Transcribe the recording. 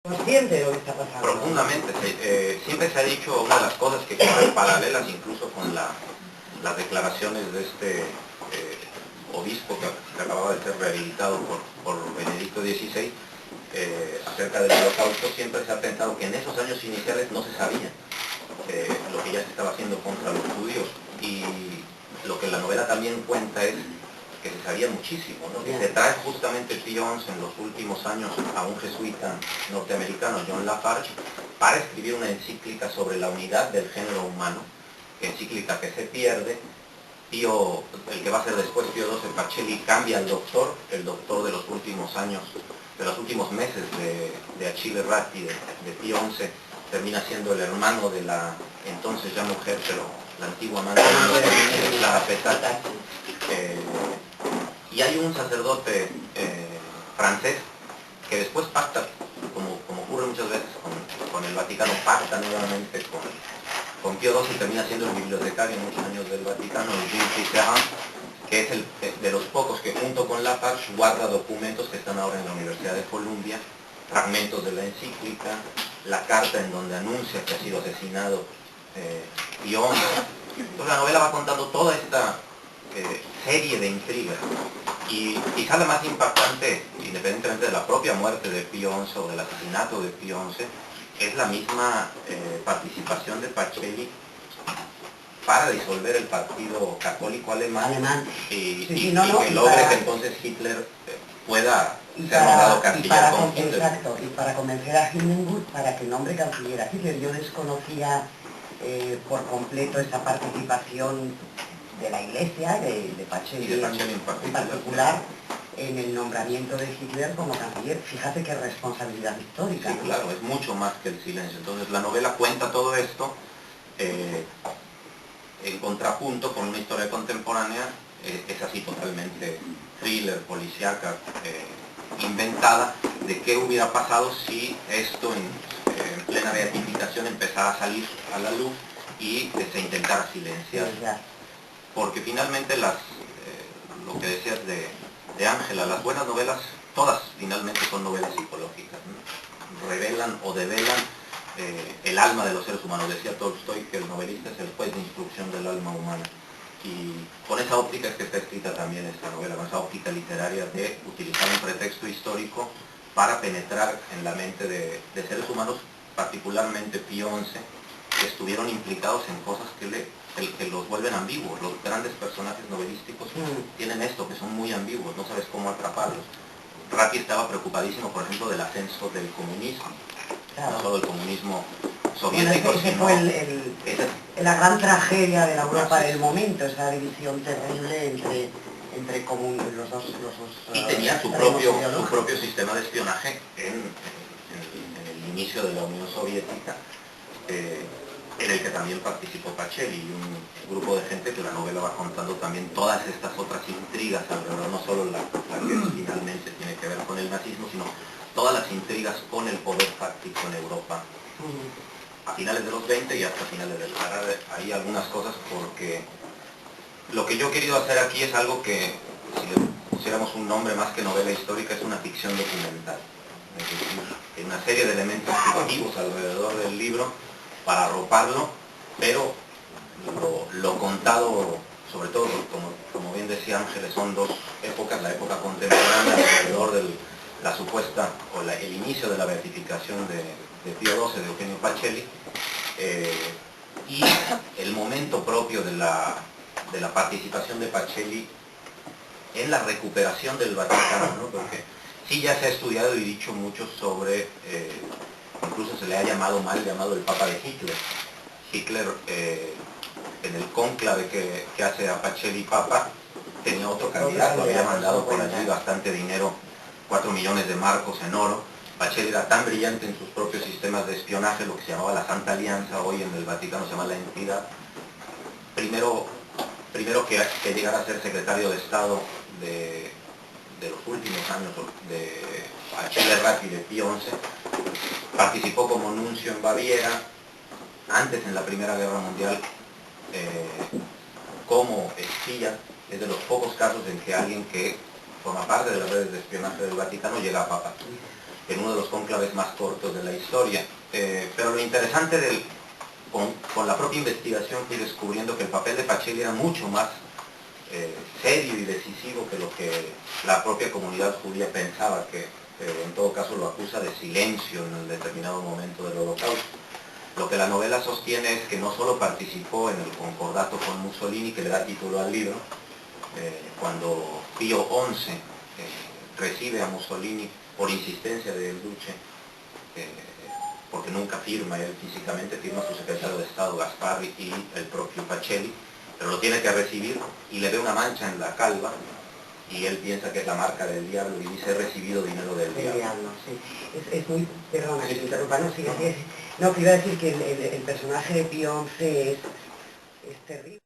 consciente de lo que está pasando. Profundamente. Siempre se ha dicho una de las cosas que quedan paralelas incluso con las declaraciones de este obispo que acababa de ser rehabilitado por Benedicto XVI acerca del Holocausto. Siempre se ha pensado que en esos años iniciales no se sabía lo que ya se estaba haciendo contra los judíos, y lo que la novela también cuenta es que se sabía muchísimo, ¿no? Y se trae justamente Pío XI en los últimos años a un jesuita norteamericano, John Lafarge, para escribir una encíclica sobre la unidad del género humano, encíclica que se pierde. El que va a ser después Pío XII, Pacelli, cambia al doctor, el doctor de los últimos años, de los últimos meses de Achille Ratti, de Pío XI, termina siendo el hermano de la entonces ya mujer, pero la antigua amante de Clara Petata. Y hay un sacerdote francés que después pacta, como ocurre muchas veces con el Vaticano, pacta nuevamente con Pío XII y termina siendo el bibliotecario en muchos años del Vaticano, Gilles Cicerán, que es el de los pocos que junto con Lafarge guarda documentos que están ahora en la Universidad de Columbia, fragmentos de la encíclica, la carta en donde anuncia que ha sido asesinado Pío XI. Entonces la novela va contando toda esta serie de intrigas, y quizá la más impactante, independientemente de la propia muerte de Pío XI o del asesinato de Pío XI, es la misma participación de Pacelli para disolver el partido católico alemán, y que logre que entonces Hitler pueda ser nombrado canciller con Hitler. Exacto, y para convencer a Hindenburg para que nombre canciller a Hitler. Yo desconocía por completo esa participación de la Iglesia, de Pacelli en particular, en el nombramiento de Hitler como canciller. Fíjate qué responsabilidad histórica. Sí, ¿no? Claro, es mucho más que el silencio. Entonces la novela cuenta todo esto en contrapunto con una historia contemporánea, es así totalmente thriller, policíaca, inventada, de qué hubiera pasado si esto en plena beatificación empezara a salir a la luz y se intentara silenciar. Porque finalmente lo que decías de Ángela, las buenas novelas, todas finalmente son novelas psicológicas, ¿no? Revelan o develan el alma de los seres humanos. Decía Tolstoy que el novelista es el juez de instrucción del alma humana. Y con esa óptica es que está escrita también esta novela, con esa óptica literaria de utilizar un pretexto histórico para penetrar en la mente de seres humanos, particularmente Pío XI, que estuvieron implicados en cosas que los vuelven ambiguos. Los grandes personajes novelísticos tienen esto, que son muy ambiguos, no sabes cómo atraparlos. Ratti estaba preocupadísimo, por ejemplo, del ascenso del comunismo, claro. No solo el comunismo soviético, ese sino... fue la gran tragedia de la Europa del momento, esa división terrible entre los dos y tenía su propio sistema de espionaje en el inicio de la Unión Soviética, en el que también participó Pacelli y un grupo de gente que la novela va contando también todas estas otras intrigas alrededor, no solo la que finalmente tiene que ver con el nazismo, sino todas las intrigas con el poder fáctico en Europa a finales de los 20 y hasta finales del... Hay algunas cosas, porque lo que yo he querido hacer aquí es algo que, si le pusiéramos un nombre más que novela histórica, es una ficción documental. Es decir, una serie de elementos fictivos alrededor del libro para arroparlo, pero lo contado, sobre todo, como bien decía Ángeles, son dos épocas: la época contemporánea alrededor de la supuesta, o el inicio de la beatificación de Pío XII, de Eugenio Pacelli, y el momento propio de la participación de Pacelli en la recuperación del Vaticano, ¿no? Porque sí ya se ha estudiado y dicho mucho sobre, incluso se le ha llamado el Papa de Hitler. Hitler, en el cónclave que hace a Pacelli Papa, tenía otro candidato, había mandado por allí bastante dinero, 4 millones de marcos en oro. Pacelli era tan brillante en sus propios sistemas de espionaje, lo que se llamaba la Santa Alianza, hoy en el Vaticano se llama la entidad. Primero que llegara a ser secretario de Estado de los últimos años de Achille Ratti, de Pío XI, participó como nuncio en Baviera, antes en la Primera Guerra Mundial, como espía. Es de los pocos casos en que alguien que forma parte de las redes de espionaje del Vaticano llega a Papa. en uno de los cónclaves más cortos de la historia. Pero lo interesante con la propia investigación fui descubriendo que el papel de Pacelli era mucho más serio y decisivo que lo que la propia comunidad judía pensaba, que en todo caso lo acusa de silencio en un determinado momento del Holocausto. Lo que la novela sostiene es que no solo participó en el concordato con Mussolini, que le da título al libro, cuando Pío XI recibe a Mussolini por insistencia del Duce, porque nunca firma él físicamente, firma su secretario de Estado Gasparri y el propio Pacelli, pero lo tiene que recibir y le ve una mancha en la calva y él piensa que es la marca del diablo y dice: he recibido dinero del diablo. Sí. Es muy, perdona que te interrumpa, no, que iba a decir que el personaje de Pío XI es terrible.